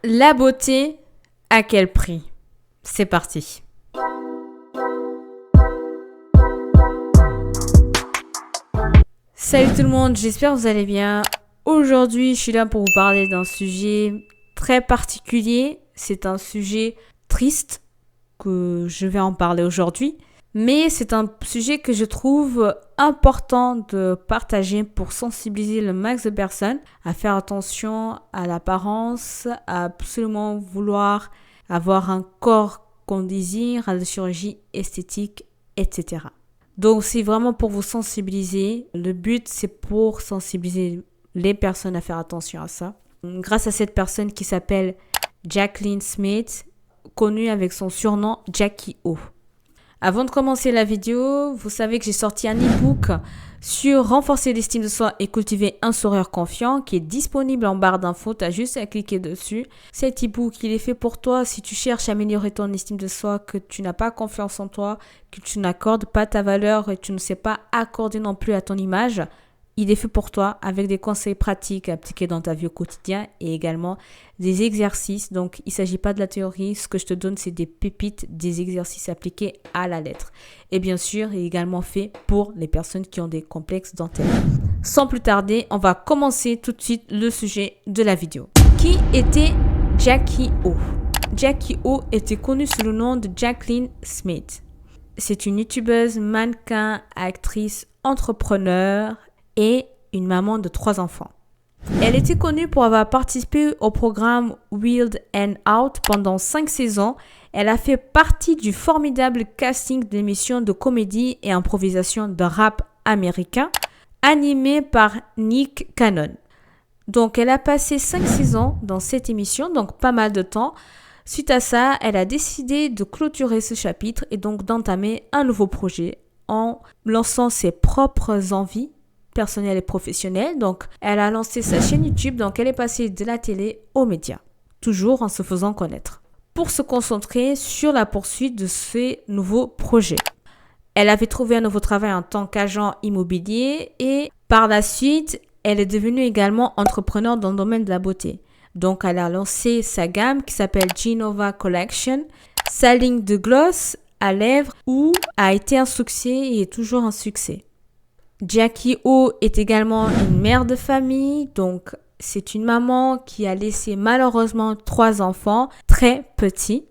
La beauté, à quel prix? C'est parti. Salut tout le monde, j'espère que vous allez bien. Aujourd'hui, je suis là pour vous parler d'un sujet très particulier. C'est un sujet triste que je vais en parler aujourd'hui. Mais c'est un sujet que je trouve important de partager pour sensibiliser le max de personnes à faire attention à l'apparence, à absolument vouloir avoir un corps qu'on désire, à la chirurgie esthétique, etc. Donc c'est vraiment pour vous sensibiliser. Le but c'est pour sensibiliser les personnes à faire attention à ça. Grâce à cette personne qui s'appelle Jacqueline Smith, connue avec son surnom Jackie O. Avant de commencer la vidéo, vous savez que j'ai sorti un e-book sur renforcer l'estime de soi et cultiver un sourire confiant qui est disponible en barre d'infos. Tu as juste à cliquer dessus. Cet e-book, il est fait pour toi si tu cherches à améliorer ton estime de soi, que tu n'as pas confiance en toi, que tu n'accordes pas ta valeur et tu ne sais pas accorder non plus à ton image. Il est fait pour toi avec des conseils pratiques à appliquer dans ta vie au quotidien et également des exercices. Donc, il ne s'agit pas de la théorie. Ce que je te donne, c'est des pépites, des exercices appliqués à la lettre. Et bien sûr, il est également fait pour les personnes qui ont des complexes dentaires. Sans plus tarder, on va commencer tout de suite le sujet de la vidéo. Qui était Jackie O? Jackie O était connue sous le nom de Jacqueline Smith. C'est une youtubeuse, mannequin, actrice, entrepreneur et une maman de 3 enfants. Elle était connue pour avoir participé au programme Wild and Out pendant 5 saisons. Elle a fait partie du formidable casting d'émissions de comédie et improvisation de rap américain animé par Nick Cannon. Donc elle a passé 5 saisons dans cette émission, donc pas mal de temps. Suite à ça, elle a décidé de clôturer ce chapitre et donc d'entamer un nouveau projet en lançant ses propres envies personnelle et professionnelle. Donc, elle a lancé sa chaîne YouTube. Donc, elle est passée de la télé aux médias, toujours en se faisant connaître, pour se concentrer sur la poursuite de ses nouveaux projets. Elle avait trouvé un nouveau travail en tant qu'agent immobilier et par la suite, elle est devenue également entrepreneur dans le domaine de la beauté. Donc, elle a lancé sa gamme qui s'appelle Genova Collection, sa ligne de gloss à lèvres où a été un succès et est toujours un succès. Jackie O est également une mère de famille, donc c'est une maman qui a laissé malheureusement 3 enfants très petits.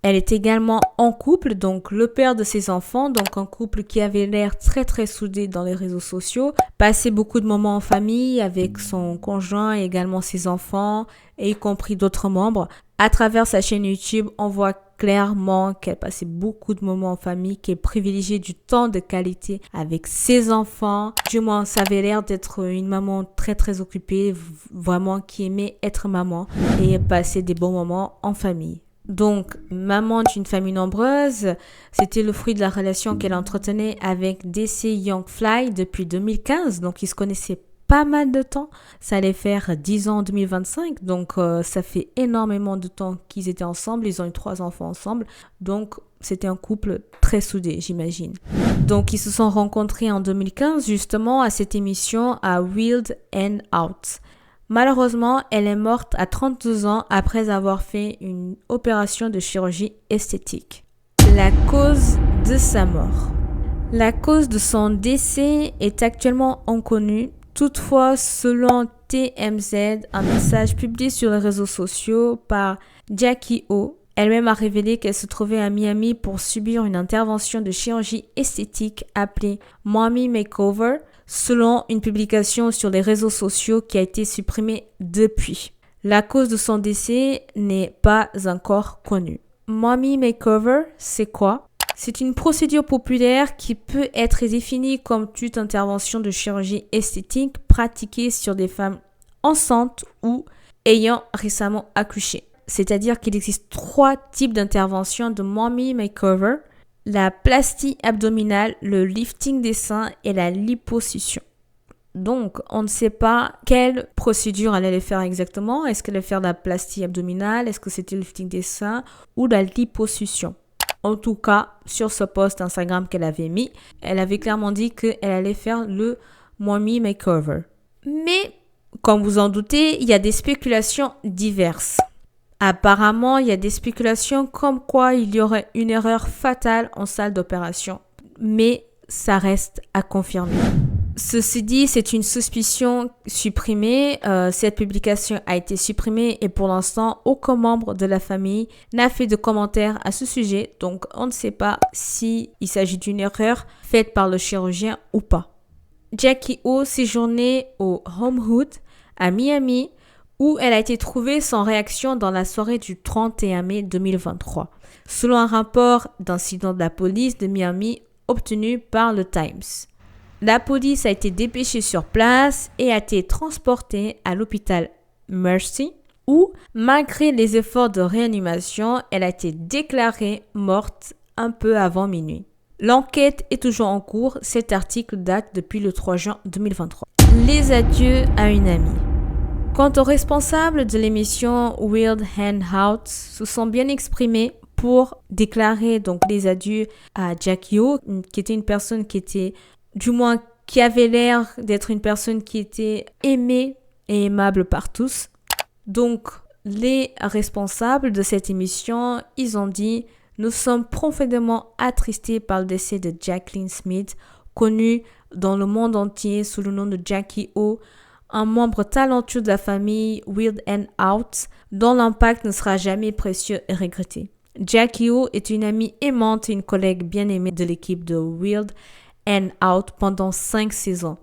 Elle est également en couple, donc le père de ses enfants, donc un couple qui avait l'air très très soudé dans les réseaux sociaux, passait beaucoup de moments en famille avec son conjoint et également ses enfants, et y compris d'autres membres. À travers sa chaîne YouTube, on voit clairement qu'elle passait beaucoup de moments en famille, qu'elle privilégiait du temps de qualité avec ses enfants. Du moins, ça avait l'air d'être une maman très très occupée, vraiment qui aimait être maman et passer des bons moments en famille. Donc, maman d'une famille nombreuse, c'était le fruit de la relation qu'elle entretenait avec DC Young Fly depuis 2015. Donc, ils se connaissaient pas mal de temps. Ça allait faire 10 ans en 2025. Donc, ça fait énormément de temps qu'ils étaient ensemble. Ils ont eu 3 enfants ensemble. Donc, c'était un couple très soudé, j'imagine. Donc, ils se sont rencontrés en 2015, justement, à cette émission à Wild and Out. Malheureusement, elle est morte à 32 ans après avoir fait une opération de chirurgie esthétique. La cause de sa mort. La cause de son décès est actuellement inconnue. Toutefois, selon TMZ, un message publié sur les réseaux sociaux par Jackie O, elle-même a révélé qu'elle se trouvait à Miami pour subir une intervention de chirurgie esthétique appelée Mommy Makeover, selon une publication sur les réseaux sociaux qui a été supprimée depuis. La cause de son décès n'est pas encore connue. Mommy Makeover, c'est quoi? C'est une procédure populaire qui peut être définie comme toute intervention de chirurgie esthétique pratiquée sur des femmes enceintes ou ayant récemment accouché. C'est-à-dire qu'il existe 3 types d'interventions de Mommy Makeover: la plastie abdominale, le lifting des seins et la liposuction. Donc, on ne sait pas quelle procédure elle allait faire exactement. Est-ce qu'elle allait faire de la plastie abdominale? Est-ce que c'était le lifting des seins ou la liposuction? En tout cas, sur ce post Instagram qu'elle avait mis, elle avait clairement dit qu'elle allait faire le Mommy Makeover. Mais, comme vous en doutez, il y a des spéculations diverses. Apparemment, il y a des spéculations comme quoi il y aurait une erreur fatale en salle d'opération. Mais ça reste à confirmer. Ceci dit, c'est une suspicion supprimée. Cette publication a été supprimée et pour l'instant, aucun membre de la famille n'a fait de commentaires à ce sujet. Donc, on ne sait pas s'il s'agit d'une erreur faite par le chirurgien ou pas. Jackie O séjournait au Homewood à Miami où elle a été trouvée sans réaction dans la soirée du 31 mai 2023, selon un rapport d'incident de la police de Miami obtenu par le Times. La police a été dépêchée sur place et a été transportée à l'hôpital Mercy où, malgré les efforts de réanimation, elle a été déclarée morte un peu avant minuit. L'enquête est toujours en cours. Cet article date depuis le 3 juin 2023. Les adieux à une amie. Quant aux responsables de l'émission Weird Hangouts se sont bien exprimés pour déclarer donc les adieux à Jackie O, qui était une personne qui avait l'air d'être une personne qui était aimée et aimable par tous. Donc, les responsables de cette émission, ils ont dit « Nous sommes profondément attristés par le décès de Jacqueline Smith, connue dans le monde entier sous le nom de Jackie O, un membre talentueux de la famille Weird Hangouts, dont l'impact ne sera jamais précieux et regretté. Jackie O est une amie aimante et une collègue bien aimée de l'équipe de Weird Hangouts pendant 5 saisons.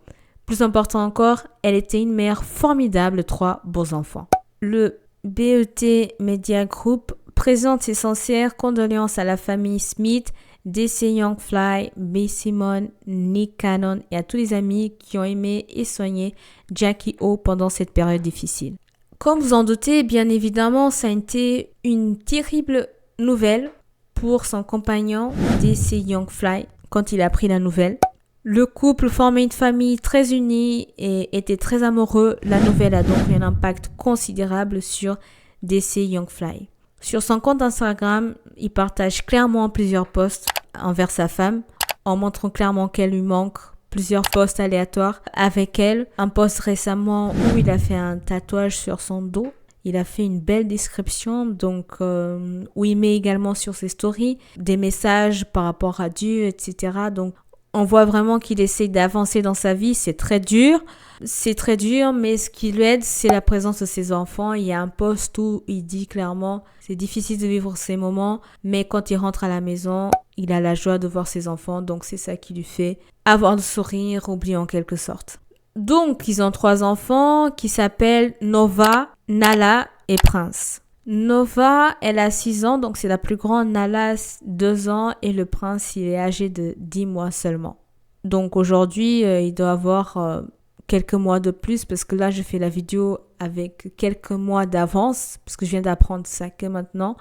Plus important encore, elle était une mère formidable de 3 beaux enfants. » Le BET Media Group présente ses sincères condoléances à la famille Smith, DC Young Fly, B. Simon, Nick Cannon et à tous les amis qui ont aimé et soigné Jackie O pendant cette période difficile. Comme vous en doutez, bien évidemment, ça a été une terrible nouvelle pour son compagnon DC Young Fly quand il a appris la nouvelle. Le couple formait une famille très unie et était très amoureux. La nouvelle a donc eu un impact considérable sur DC Young Fly. Sur son compte Instagram, il partage clairement plusieurs posts envers sa femme, en montrant clairement qu'elle lui manque, plusieurs posts aléatoires avec elle. Un post récemment où il a fait un tatouage sur son dos. Il a fait une belle description, donc où il met également sur ses stories des messages par rapport à Dieu, etc. Donc, on voit vraiment qu'il essaie d'avancer dans sa vie. C'est très dur, mais ce qui l'aide, c'est la présence de ses enfants. Il y a un post où il dit clairement, c'est difficile de vivre ces moments, mais quand il rentre à la maison, il a la joie de voir ses enfants. Donc, c'est ça qui lui fait avoir le sourire, oublier en quelque sorte. Donc, ils ont 3 enfants qui s'appellent Nova, Nala et Prince. Nova, elle a 6 ans, donc c'est la plus grande. Nala, 2 ans et le prince, il est âgé de 10 mois seulement. Donc aujourd'hui, il doit avoir quelques mois de plus parce que là, je fais la vidéo avec quelques mois d'avance parce que je viens d'apprendre ça que maintenant.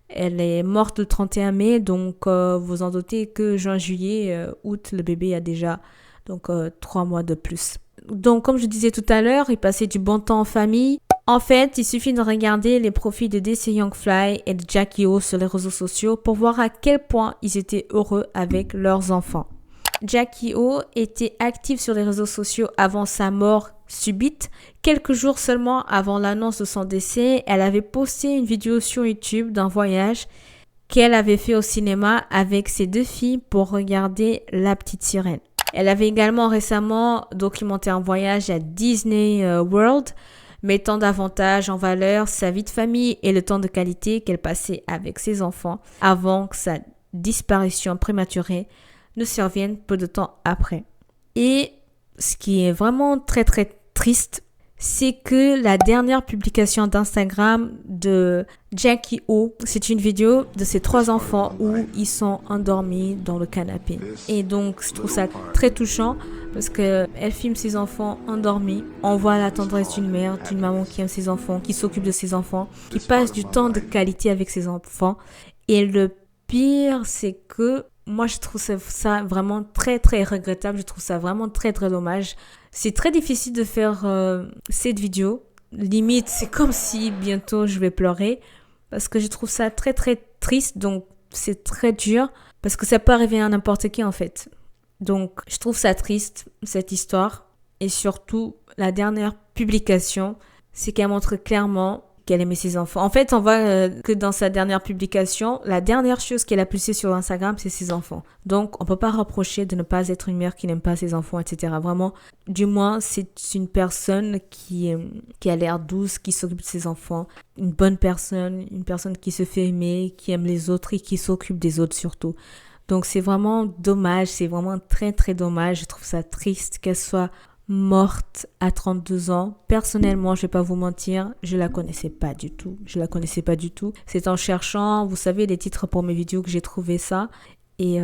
Elle est morte le 31 mai, donc vous en doutez que juin, juillet, août, le bébé a déjà donc 3 mois de plus. Donc comme je disais tout à l'heure, il passait du bon temps en famille. En fait, il suffit de regarder les profils de DC Young Fly et de Jackie O sur les réseaux sociaux pour voir à quel point ils étaient heureux avec leurs enfants. Jackie O était active sur les réseaux sociaux avant sa mort subite. Quelques jours seulement avant l'annonce de son décès, elle avait posté une vidéo sur YouTube d'un voyage qu'elle avait fait au cinéma avec ses 2 filles pour regarder La Petite Sirène. Elle avait également récemment documenté un voyage à Disney World, mettant davantage en valeur sa vie de famille et le temps de qualité qu'elle passait avec ses enfants avant que sa disparition prématurée ne survienne peu de temps après. Et ce qui est vraiment très très triste, c'est que la dernière publication d'Instagram de Jackie O, c'est une vidéo de ses 3 enfants où ils sont endormis dans le canapé. Et donc, je trouve ça très touchant parce qu'elle filme ses enfants endormis. On voit la tendresse d'une mère, d'une maman qui aime ses enfants, qui s'occupe de ses enfants, qui passe du temps de qualité avec ses enfants. Et le pire, c'est que moi, je trouve ça vraiment très, très regrettable. Je trouve ça vraiment très, très dommage. C'est très difficile de faire cette vidéo. Limite, c'est comme si bientôt je vais pleurer parce que je trouve ça très, très triste. Donc, c'est très dur parce que ça peut arriver à n'importe qui en fait. Donc, je trouve ça triste, cette histoire. Et surtout, la dernière publication, c'est qu'elle montre clairement qu'elle aimait ses enfants. En fait, on voit que dans sa dernière publication, la dernière chose qu'elle a poussée sur Instagram, c'est ses enfants. Donc, on peut pas reprocher de ne pas être une mère qui n'aime pas ses enfants, etc. Vraiment, du moins, c'est une personne qui a l'air douce, qui s'occupe de ses enfants, une bonne personne, une personne qui se fait aimer, qui aime les autres et qui s'occupe des autres surtout. Donc, c'est vraiment dommage, c'est vraiment très, très dommage. Je trouve ça triste qu'elle soit morte à 32 ans. Personnellement, je vais pas vous mentir, je la connaissais pas du tout. C'est en cherchant, vous savez, les titres pour mes vidéos que j'ai trouvé ça. Et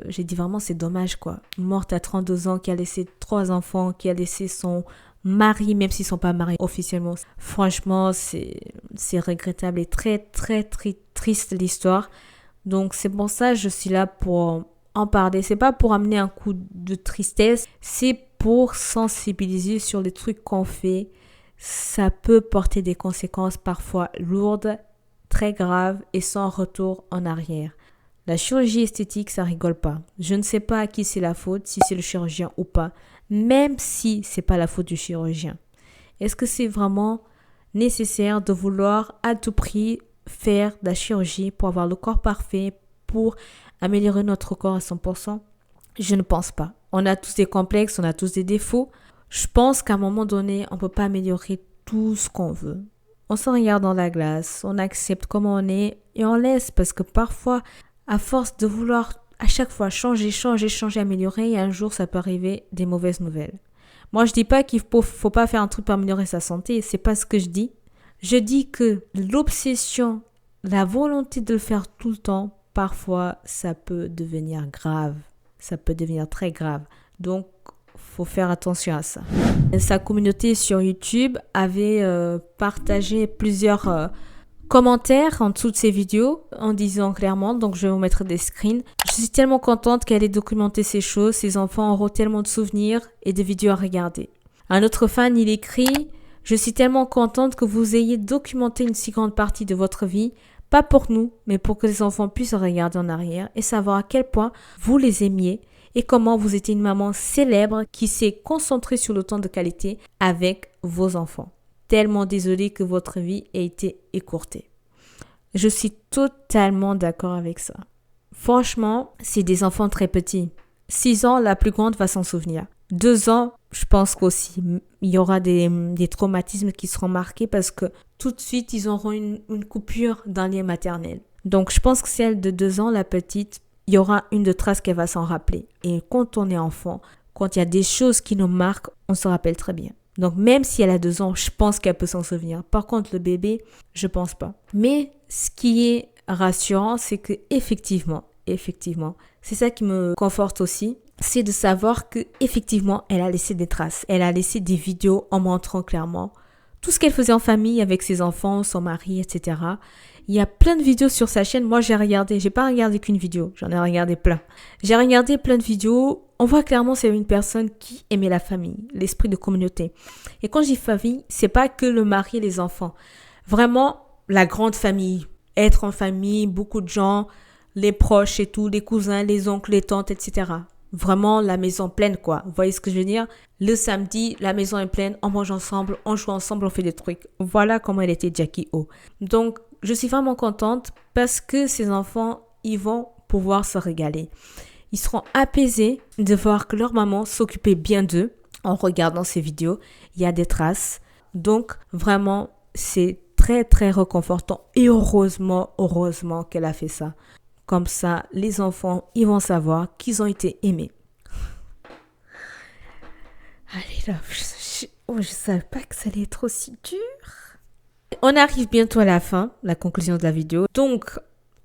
j'ai dit vraiment, c'est dommage quoi. Morte à 32 ans, qui a laissé 3 enfants, qui a laissé son mari, même s'ils sont pas mariés officiellement. Franchement, c'est regrettable et très, très, très triste l'histoire. Donc c'est pour ça que je suis là pour en parler. C'est pas pour amener un coup de tristesse, c'est pour sensibiliser sur les trucs qu'on fait. Ça peut porter des conséquences parfois lourdes, très graves et sans retour en arrière. La chirurgie esthétique, ça rigole pas. Je ne sais pas à qui c'est la faute, si c'est le chirurgien ou pas, même si c'est pas la faute du chirurgien. Est-ce que c'est vraiment nécessaire de vouloir à tout prix faire de la chirurgie pour avoir le corps parfait, pour améliorer notre corps à 100%? Je ne pense pas. On a tous des complexes, on a tous des défauts. Je pense qu'à un moment donné, on ne peut pas améliorer tout ce qu'on veut. On se regarde dans la glace, on accepte comment on est et on laisse parce que parfois, à force de vouloir à chaque fois changer, améliorer, et un jour, ça peut arriver des mauvaises nouvelles. Moi, je dis pas qu'il faut pas faire un truc pour améliorer sa santé, c'est pas ce que je dis. Je dis que l'obsession, la volonté de le faire tout le temps, parfois, ça peut devenir grave. Ça peut devenir très grave. Donc, faut faire attention à ça. Sa communauté sur YouTube avait partagé plusieurs commentaires en dessous de ses vidéos en disant clairement, donc je vais vous mettre des screens. Je suis tellement contente qu'elle ait documenté ces choses. Ses enfants auront tellement de souvenirs et de vidéos à regarder. Un autre fan, il écrit: je suis tellement contente que vous ayez documenté une si grande partie de votre vie. Pas pour nous, mais pour que les enfants puissent regarder en arrière et savoir à quel point vous les aimiez et comment vous étiez une maman célèbre qui s'est concentrée sur le temps de qualité avec vos enfants. Tellement désolée que votre vie ait été écourtée. Je suis totalement d'accord avec ça. Franchement, c'est des enfants très petits. 6 ans, la plus grande va s'en souvenir. 2 ans, je pense qu'aussi, il y aura des traumatismes qui seront marqués parce que tout de suite, ils auront une coupure d'un lien maternel. Donc, je pense que celle de 2 ans, la petite, il y aura une de trace qu'elle va s'en rappeler. Et quand on est enfant, quand il y a des choses qui nous marquent, on se rappelle très bien. Donc, même si elle a 2 ans, je pense qu'elle peut s'en souvenir. Par contre, le bébé, je pense pas. Mais ce qui est rassurant, c'est que effectivement, c'est ça qui me conforte aussi, c'est de savoir que effectivement, elle a laissé des traces. Elle a laissé des vidéos en montrant clairement tout ce qu'elle faisait en famille avec ses enfants, son mari, etc. Il y a plein de vidéos sur sa chaîne. Moi, j'ai pas regardé qu'une vidéo. J'en ai regardé plein. J'ai regardé plein de vidéos. On voit clairement c'est une personne qui aimait la famille, l'esprit de communauté. Et quand je dis famille, c'est pas que le mari et les enfants. Vraiment, la grande famille. Être en famille, beaucoup de gens, les proches et tout, les cousins, les oncles, les tantes, etc. Vraiment la maison pleine quoi. Vous voyez ce que je veux dire? Le samedi, la maison est pleine, on mange ensemble, on joue ensemble, on fait des trucs. Voilà comment elle était Jackie O. Donc, je suis vraiment contente parce que ces enfants, ils vont pouvoir se régaler. Ils seront apaisés de voir que leur maman s'occupait bien d'eux en regardant ces vidéos. Il y a des traces. Donc, vraiment, c'est très, très réconfortant. Et heureusement qu'elle a fait ça. Comme ça, les enfants, ils vont savoir qu'ils ont été aimés. Allez là, je savais pas que ça allait être aussi dur. On arrive bientôt à la fin, la conclusion de la vidéo. Donc,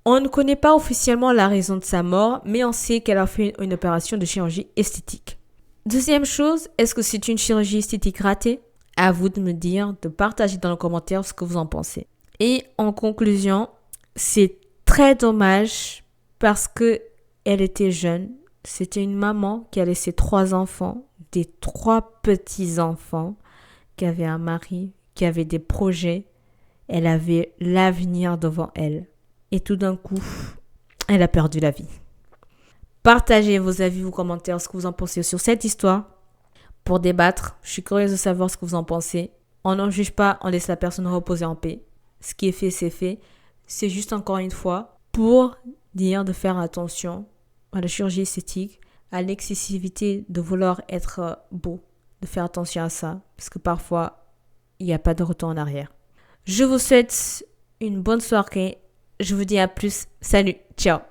on ne connaît pas officiellement la raison de sa mort, mais on sait qu'elle a fait une opération de chirurgie esthétique. Deuxième chose, est-ce que c'est une chirurgie esthétique ratée? À vous de me dire, de partager dans les commentaires ce que vous en pensez. Et en conclusion, c'est très dommage parce que elle était jeune. C'était une maman qui a laissé 3 enfants, des 3 petits-enfants, qui avait un mari, qui avait des projets. Elle avait l'avenir devant elle. Et tout d'un coup, elle a perdu la vie. Partagez vos avis, vos commentaires, ce que vous en pensez sur cette histoire. Pour débattre, je suis curieuse de savoir ce que vous en pensez. On n'en juge pas, on laisse la personne reposer en paix. Ce qui est fait, c'est fait. C'est juste encore une fois pour dire de faire attention à la chirurgie esthétique, à l'excessivité de vouloir être beau, de faire attention à ça, parce que parfois, il n'y a pas de retour en arrière. Je vous souhaite une bonne soirée. Je vous dis à plus. Salut, ciao.